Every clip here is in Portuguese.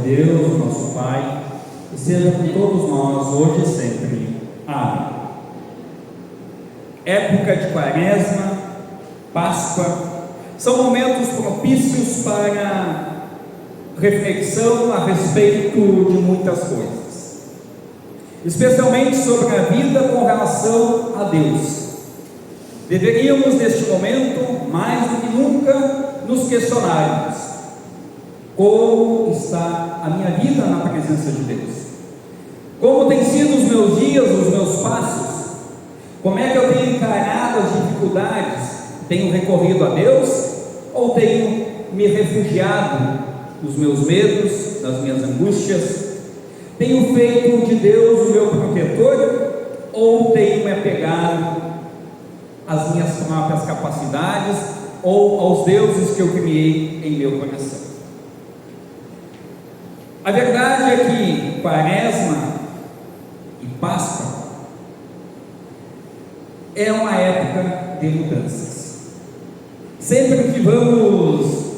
Deus, nosso Pai, e seja com todos nós, hoje e sempre. Amém. Época de Quaresma, Páscoa, são momentos propícios para reflexão a respeito de muitas coisas, especialmente sobre a vida com relação a Deus. Deveríamos, neste momento, mais do que nunca, nos questionarmos: como está a minha vida na presença de Deus? Como têm sido os meus dias, os meus passos? Como é que eu tenho encarado as dificuldades? Tenho recorrido a Deus ou tenho me refugiado nos meus medos, nas minhas angústias? Tenho feito de Deus o meu protetor ou tenho me apegado às minhas próprias capacidades ou aos deuses que eu criei em meu coração? A verdade é que Quaresma e Páscoa é uma época de mudanças. Sempre que vamos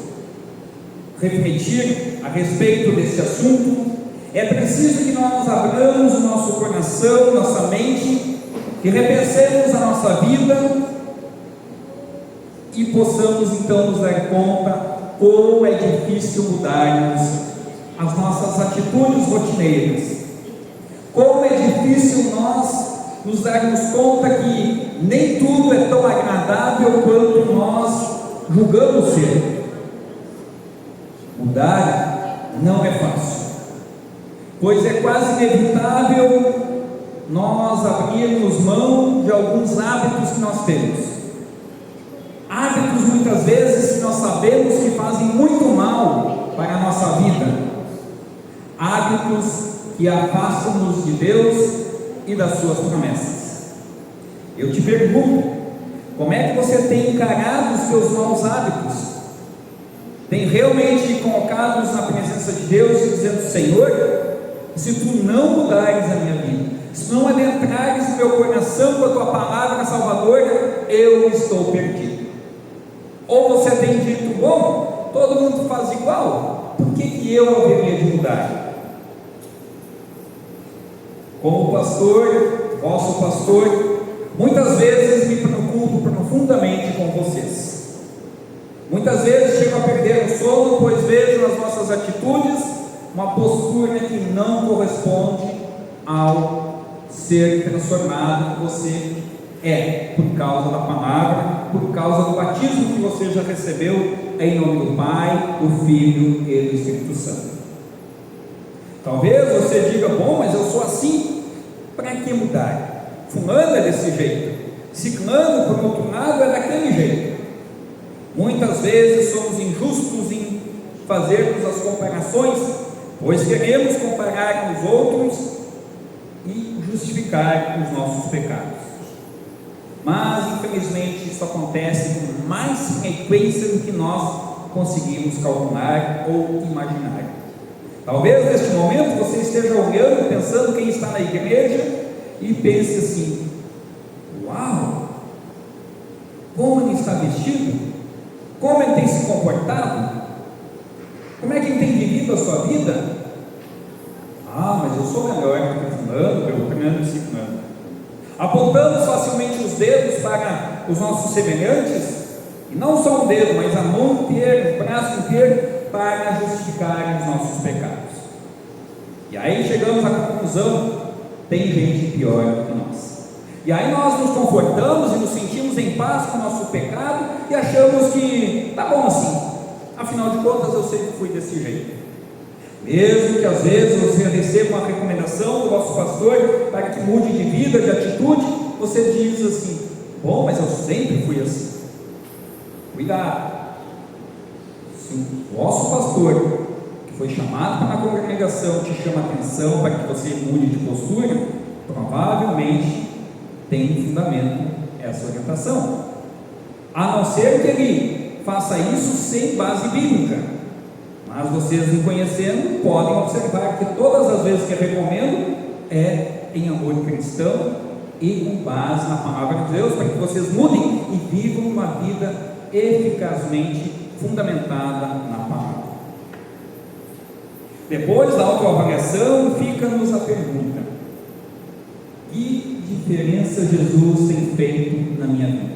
refletir a respeito desse assunto, é preciso que nós abramos o nosso coração, nossa mente, e repensemos a nossa vida e possamos então nos dar conta como é difícil mudarmos as nossas atitudes rotineiras, como é difícil nós nos darmos conta que nem tudo é tão agradável quanto nós julgamos ser. Mudar não é fácil, pois é quase inevitável nós abrirmos mão de alguns hábitos que nós temos, hábitos muitas vezes que nós sabemos que fazem muito mal para a nossa vida, hábitos que afastam-nos de Deus e das suas promessas. Eu te pergunto, como é que você tem encarado os seus maus hábitos? Tem realmente colocado-os na presença de Deus e dizendo: Senhor, se tu não mudares a minha vida, se não adentrares no meu coração com a tua palavra salvadora, eu estou perdido? Ou você tem dito: bom, todo mundo faz igual, por que eu haveria de mudar? Como pastor, vosso pastor, muitas vezes me preocupo profundamente com vocês. Muitas vezes chego a perder o sono, pois vejo nas nossas atitudes uma postura que não corresponde ao ser transformado que você é, por causa da palavra, por causa do batismo que você já recebeu em nome do Pai, do Filho e do Espírito Santo. Talvez você diga: bom, mas eu sou assim, para que mudar? Fulano é desse jeito, ciclano, por outro lado, é daquele jeito. Muitas vezes somos injustos em fazermos as comparações, pois queremos comparar com os outros e justificar os nossos pecados. Mas infelizmente isso acontece com mais frequência do que nós conseguimos calcular ou imaginar. Talvez neste momento você esteja olhando, pensando quem está na igreja e pense assim: uau, como ele está vestido, como ele tem se comportado, como é que ele tem vivido a sua vida? Ah, mas eu sou melhor do que fulano, pelo menos ciclano. Apontamos facilmente os dedos para os nossos semelhantes, e não só o dedo, mas a mão inteira, o braço inteiro, para justificar os nossos pecados. E aí chegamos à conclusão: tem gente pior do que nós. E aí nós nos confortamos e nos sentimos em paz com o nosso pecado e achamos que tá bom assim, afinal de contas eu sempre fui desse jeito. Mesmo que às vezes você receba uma recomendação do vosso pastor para que mude de vida, de atitude, você diz assim: bom, mas eu sempre fui assim. Cuidado! Se o vosso pastor, que foi chamado para a congregação, te chama a atenção para que você mude de postura, provavelmente tem um fundamento essa orientação, a não ser que ele faça isso sem base bíblica. Mas vocês, me conhecendo, podem observar que todas as vezes que eu recomendo é em amor cristão e com base na palavra de Deus, para que vocês mudem e vivam uma vida eficazmente fundamentada na palavra. Depois da autoavaliação, fica-nos a pergunta: que diferença Jesus tem feito na minha vida?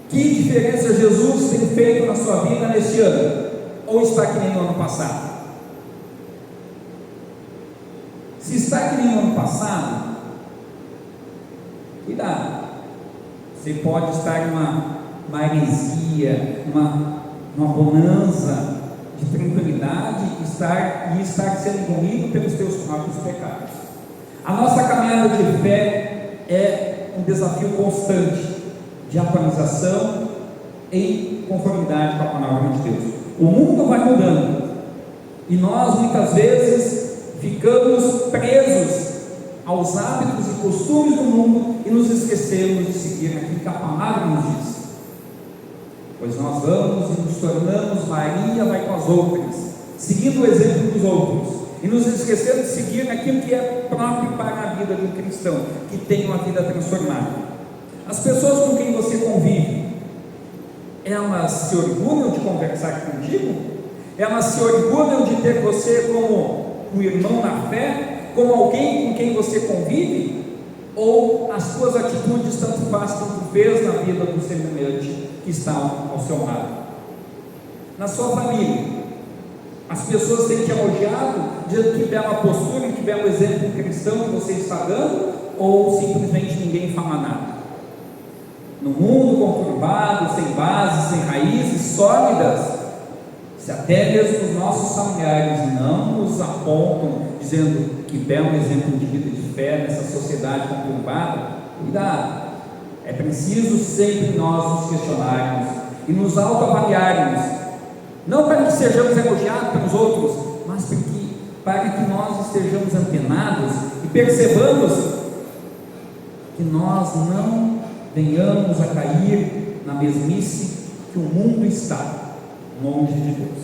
Que diferença Jesus tem feito na sua vida neste ano? Ou está que nem no ano passado? Se está que nem no ano passado, cuidado. Você pode estar em uma maresia, uma bonança de tranquilidade e estar sendo engolido pelos teus próprios pecados. A nossa caminhada de fé é um desafio constante de atualização em conformidade com a palavra de Deus. O mundo vai mudando e nós muitas vezes ficamos presos aos hábitos e costumes do mundo e nos esquecemos de seguir aquilo que a palavra nos diz. Pois nós vamos e nos tornamos Maria vai com as outras, seguindo o exemplo dos outros, e nos esquecemos de seguir aquilo que é próprio para a vida de um cristão, que tem uma vida transformada. As pessoas com quem você convive, elas se orgulham de conversar contigo? Elas se orgulham de ter você como um irmão na fé, como alguém com quem você convive? Ou as suas atitudes tanto faz quanto fez na vida do semelhante que está ao seu lado? Na sua família, as pessoas têm te elogiado, dizendo que bela postura, que belo exemplo cristão que você está dando, ou simplesmente ninguém fala nada? No mundo conturbado, sem bases, sem raízes sólidas, se até mesmo os nossos familiares não nos apontam, dizendo que belo exemplo de vida de fé nessa sociedade conturbada, cuidado. É preciso sempre nós nos questionarmos e nos autoavaliarmos, não para que sejamos elogiados pelos outros, mas para que nós estejamos antenados e percebamos que nós não venhamos a cair na mesmice que o mundo está longe de Deus.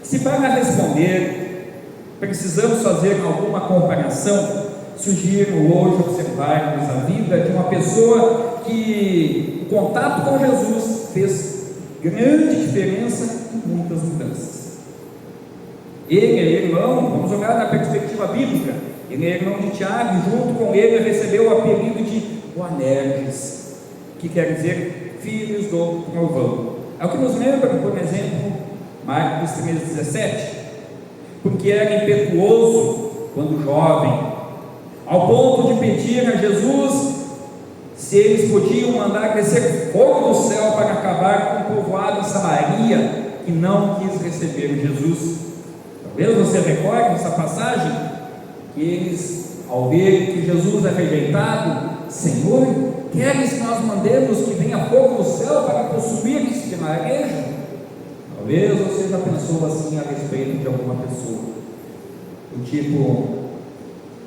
Se para responder precisamos fazer alguma comparação, sugiro hoje observarmos a vida de uma pessoa que o contato com Jesus fez grande diferença e muitas mudanças. Ele é irmão, vamos olhar na perspectiva bíblica, ele é irmão de Tiago e junto com ele recebeu o apelido de Boanerges, que quer dizer filhos do trovão. É o que nos lembra, por exemplo, Marcos 3,17, porque era impetuoso quando jovem, ao ponto de pedir a Jesus se eles podiam mandar descer fogo do céu para acabar com o povoado de Samaria, que não quis receber Jesus. Talvez você recorde essa passagem, que eles, ao ver que Jesus é rejeitado, Senhor, queres que nós mandemos que venha fogo do céu para consumir este vilarejo? Talvez você já pensou assim a respeito de alguma pessoa, do tipo,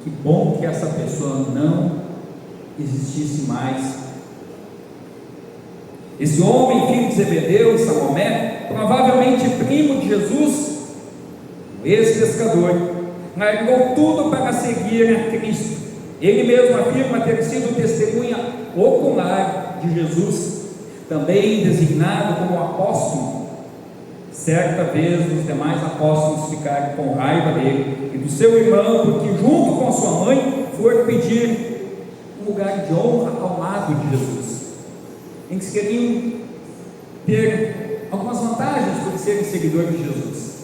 que bom que essa pessoa não existisse mais. Esse homem, filho de Zebedeu e Salomé, provavelmente primo de Jesus, esse pescador, largou tudo para seguir a Cristo. Ele mesmo afirma ter sido testemunha ocular de Jesus, também designado como apóstolo. Certa vez os demais apóstolos ficaram com raiva dele e do seu irmão, porque junto com sua mãe foram pedir um lugar de honra ao lado de Jesus. Eles queriam ter algumas vantagens por serem seguidores de Jesus.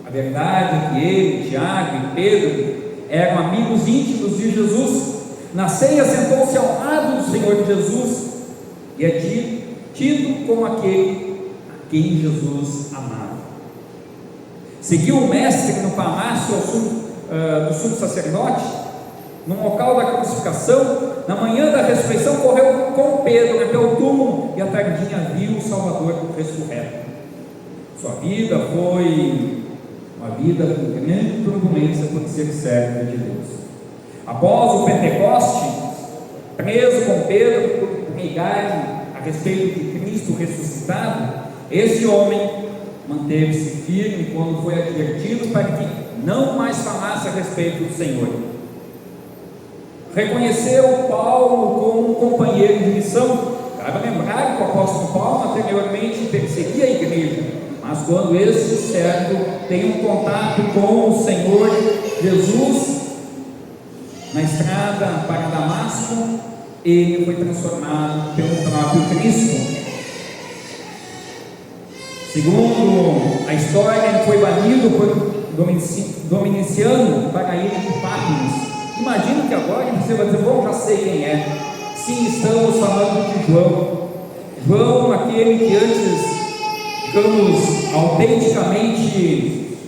A verdade é que ele, Tiago e Pedro eram amigos íntimos de Jesus. Na ceia sentou-se ao lado do Senhor Jesus e é tido como aquele a quem Jesus amava. Seguiu o mestre no palácio do sumo sacerdote, no local da crucificação. Na manhã da ressurreição correu com Pedro até o túmulo e à tardinha viu o Salvador ressurreto. Sua vida foi uma vida com grande turbulência por ser servo de Deus. Após o Pentecoste, preso com Pedro por pregar a respeito de Cristo ressuscitado, esse homem manteve-se firme quando foi advertido para que não mais falasse a respeito do Senhor. Reconheceu Paulo como um companheiro de missão. Cabe lembrar que o apóstolo Paulo anteriormente perseguia a igreja, Mas quando esse servo tem um contato com o Senhor Jesus na estrada para Damasco, ele foi transformado pelo próprio Cristo. Segundo a história, ele foi banido por Dominiciano para a ilha de Patmos. Imagino que agora você vai dizer: bom, já sei quem é. Sim, estamos falando de João. João, aquele que antes, digamos, autenticamente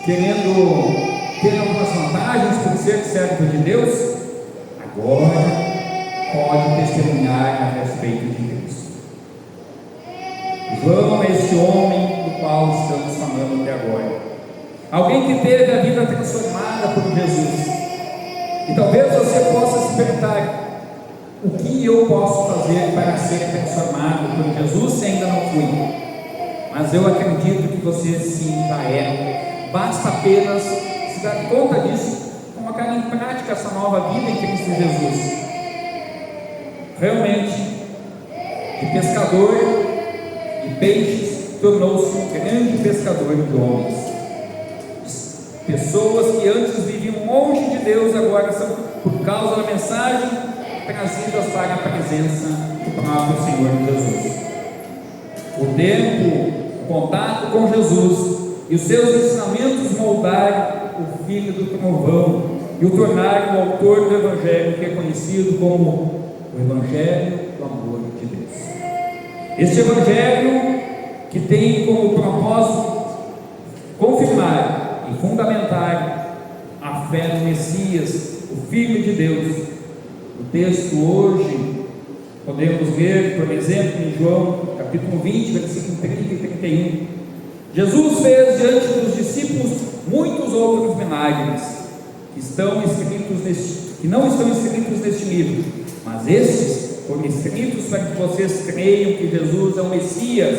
querendo ter algumas vantagens por ser servo de Deus, agora pode testemunhar a respeito de Deus. João é esse homem do qual estamos falando até agora. Alguém que teve a vida transformada por Jesus. E talvez você possa se perguntar: o que eu posso fazer para ser transformado por Jesus se ainda não fui? Mas eu acredito que você sim já é. Basta apenas se dar conta disso, colocar em prática essa nova vida em Cristo Jesus. Realmente, de pescador de peixes, tornou-se um grande pescador de homens. Pessoas que antes viviam longe de Deus, agora são, por causa da mensagem, trazidas para a presença do próprio Senhor Jesus. O tempo, o contato com Jesus e os seus ensinamentos moldaram o Filho do Trovão e o tornaram o autor do Evangelho, que é conhecido como o Evangelho do amor de Deus. Este Evangelho que tem como propósito confirmar e fundamentar a fé no Messias, o Filho de Deus. O texto hoje podemos ver, por exemplo, em João capítulo 20, versículo 30 e 31. Jesus fez diante dos discípulos muitos outros milagres que não estão escritos neste livro, mas estes foram escritos para que vocês creiam que Jesus é o Messias,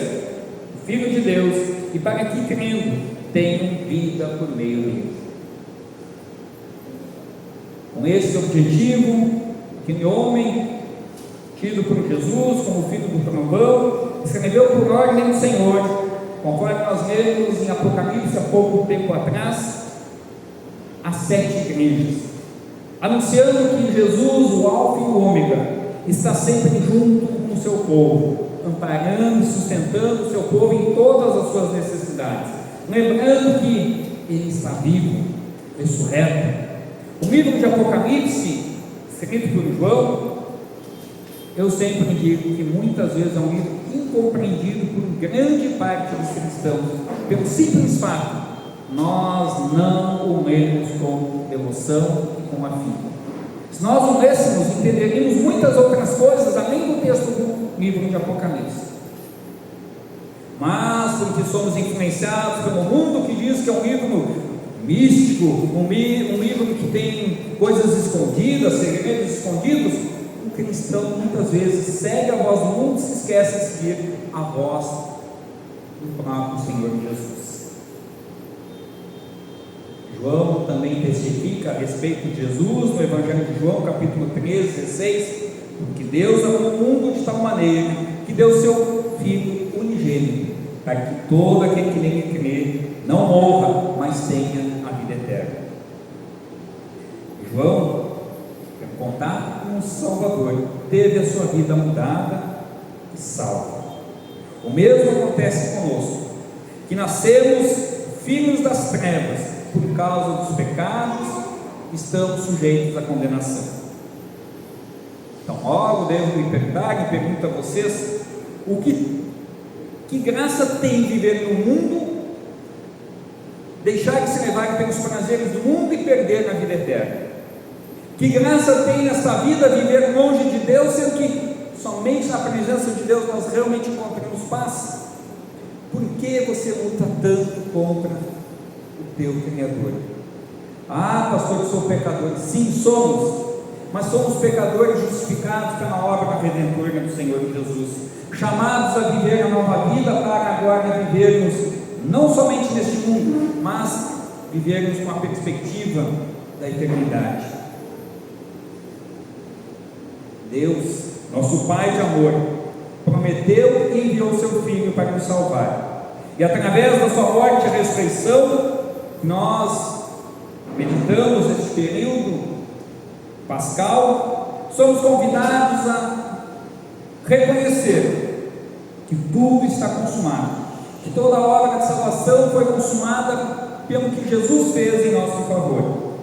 o Filho de Deus, e para que, crendo, tenham vida por meio dele. Com esse objetivo, aquele homem tido por Jesus como Filho do Trovão escreveu por ordem do Senhor, conforme nós lemos em Apocalipse há pouco tempo atrás, as 7 igrejas, anunciando que Jesus, o Alfa e o Ômega, está sempre junto com o seu povo, amparando e sustentando o seu povo em todas as suas necessidades, lembrando que ele está vivo, ressurreto. O livro de Apocalipse, escrito por João, eu sempre digo que muitas vezes é um livro incompreendido por grande parte dos cristãos, pelo simples fato: nós não o lemos com devoção e com afinco. Se nós o lêssemos, entenderíamos muitas outras coisas além do texto do livro de Apocalipse. Mas porque somos influenciados pelo mundo que diz que é um livro místico, um livro que tem coisas escondidas, segredos escondidos, o cristão muitas vezes segue a voz do mundo e se esquece de seguir a voz do próprio Senhor Jesus. João também testifica a respeito de Jesus no Evangelho de João, capítulo 13, 16, porque Deus amou o mundo de tal maneira que deu seu Filho unigênito, para que todo aquele que nele crê não morra, mas tenha a vida eterna. João, em contato com o Salvador, teve a sua vida mudada e salva. O mesmo acontece conosco, que nascemos filhos das trevas, por causa dos pecados, estamos sujeitos à condenação. Então, logo devo me perguntar, e pergunto a vocês: que graça tem viver no mundo, deixar de se levar pelos prazeres do mundo e perder a vida eterna? Que graça tem nessa vida viver longe de Deus, sendo que somente na presença de Deus nós realmente encontramos paz? Por que você luta tanto contra o teu Criador? Ah, pastor, eu sou pecador. Sim, somos, mas somos pecadores justificados pela obra redentora do Senhor Jesus, chamados a viver a nova vida, para agora vivermos não somente neste mundo, mas vivermos com a perspectiva da eternidade. Deus, nosso Pai de amor, prometeu e enviou o seu Filho para nos salvar. E através da sua morte e ressurreição, nós meditamos este período pascal, somos convidados a reconhecer que tudo está consumado, que toda a obra de salvação foi consumada pelo que Jesus fez em nosso favor.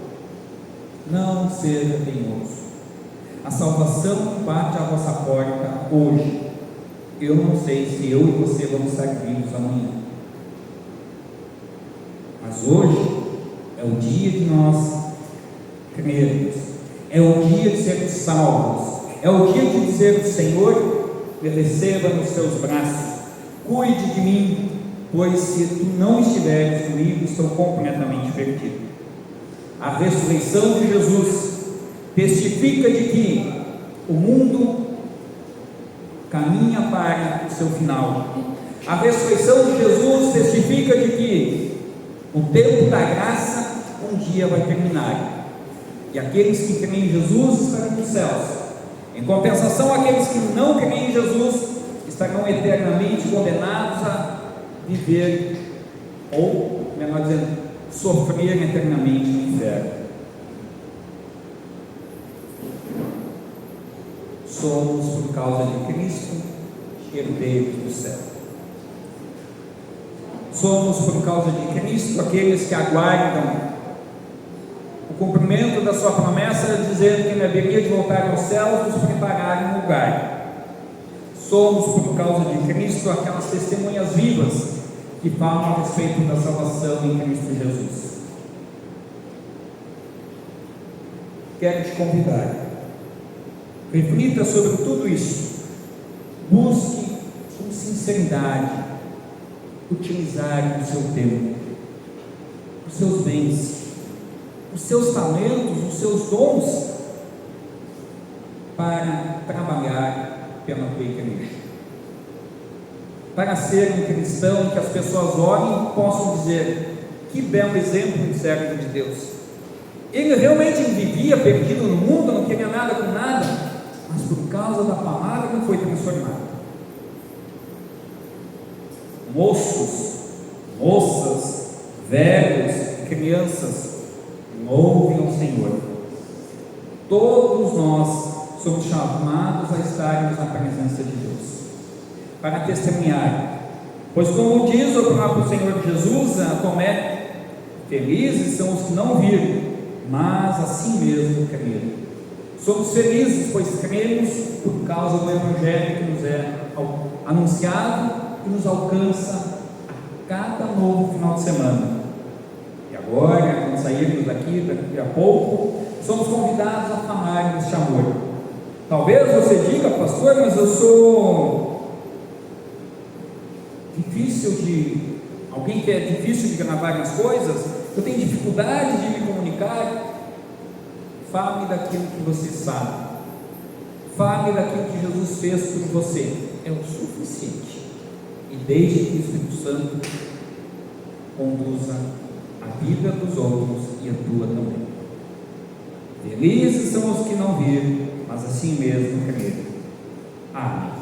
Não seja teimoso. A salvação bate à vossa porta hoje. Eu não sei se eu e você vamos estar vivos amanhã, mas hoje é o dia de nós crermos, é o dia de sermos salvos, é o dia de dizer: Senhor, me receba nos teus braços, cuide de mim, pois se tu não estiveres comigo, estou completamente perdido. A ressurreição de Jesus testifica de que o mundo caminha para o seu final. A ressurreição de Jesus testifica de que o tempo da graça um dia vai terminar, e aqueles que creem em Jesus estarão nos céus. Em compensação, aqueles que não creem em Jesus estarão eternamente condenados a viver, ou, melhor dizendo, sofrer eternamente no inferno. Somos, por causa de Cristo, herdeiros do céu. Somos, por causa de Cristo, aqueles que aguardam o cumprimento da sua promessa, dizendo que na haveria de voltar aos céus, nos preparar um lugar. Somos, por causa de Cristo, aquelas testemunhas vivas que falam a respeito da salvação em Cristo Jesus. Quero te convidar, reflita sobre tudo isso, busque com sinceridade utilizar o seu tempo, os seus bens, os seus talentos, os seus dons, para trabalhar pela tua igreja, para ser um cristão que as pessoas olhem e possam dizer: que belo exemplo de servo de Deus. Ele realmente vivia perdido no mundo, não queria nada com nada, mas por causa da palavra ele foi transformado. Moços, moças, velhos, crianças, louvem ao Senhor. Todos nós somos chamados a estarmos na presença de Deus, para testemunhar, pois como diz o próprio Senhor Jesus a Tomé, felizes são os que não viram, mas assim mesmo creram. Somos felizes, pois cremos por causa do Evangelho que nos é anunciado e nos alcança a cada novo final de semana. E agora, quando sairmos daqui a pouco, somos convidados a falar neste amor. Talvez você diga: pastor, mas eu sou alguém que é difícil de gravar as coisas, eu tenho dificuldade de me comunicar. Fale daquilo que você sabe, fale daquilo que Jesus fez por você, é o suficiente, e deixe que o Espírito Santo conduza a vida dos outros e a tua também. Felizes são os que não viram, mas assim mesmo creram. Amém.